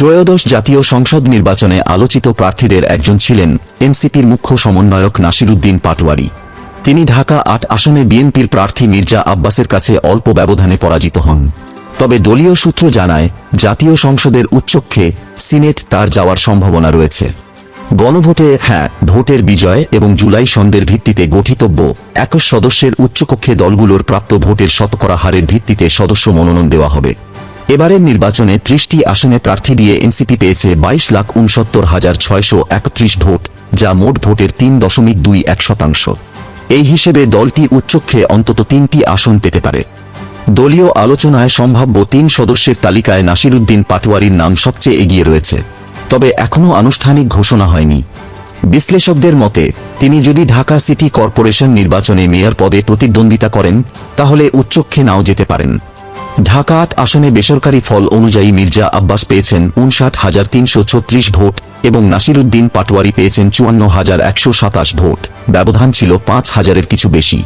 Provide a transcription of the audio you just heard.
ত্রয়োদশ জাতীয় সংসদ নির্বাচনে আলোচিত প্রার্থীদের একজন ছিলেন এনসিপির মুখ্য সমন্বয়ক নাসিরুদ্দিন পাটোয়ারি। তিনি ঢাকা ৮ আসনে বিএনপির প্রার্থী মির্জা আব্বাসের কাছে অল্প ব্যবধানে পরাজিত হন। তবে দলীয় সূত্র জানায়, জাতীয় সংসদের উচ্চকক্ষে সিনেট তার যাওয়ার সম্ভাবনা রয়েছে। গণভোটে হ্যাঁ ভোটের বিজয় এবং জুলাই সনদের ভিত্তিতে গঠিতব্য ২১ সদস্যের উচ্চকক্ষে দলগুলোর প্রাপ্ত ভোটের শতকরা হারের ভিত্তিতে সদস্য মনোনয়ন দেওয়া হবে। এবারের নির্বাচনে ৩০টি আসনে প্রার্থী দিয়ে এনসিপি পেয়েছে ২২,৬৯,৬৩১ ভোট, যা মোট ভোটের ৩.21%। এই হিসেবে দলটি উচ্চকক্ষে অন্তত ৩টি আসন পেতে পারে। দলীয় আলোচনায় সম্ভাব্য ৩ সদস্যের তালিকায় নাসিরুদ্দিন পাটোয়ারির নাম সবচেয়ে এগিয়ে রয়েছে, তবে এখনও আনুষ্ঠানিক ঘোষণা হয়নি। বিশ্লেষকদের মতে, তিনি যদি ঢাকা সিটি কর্পোরেশন নির্বাচনে মেয়র পদে প্রতিদ্বন্দ্বিতা করেন, তাহলে উচ্চকক্ষে নাও যেতে পারেন। ঢাকা ৮ আসনে বেসরকারি ফল অনুযায়ী মির্জা আব্বাস পেয়েছেন ৫৯,৩৩৬ ভোট এবং নাসিরুদ্দিন পাটোয়ারি পেয়েছেন ৫৪,১২৭ ভোট। ব্যবধান ছিল ৫,০০০-এর কিছু বেশি।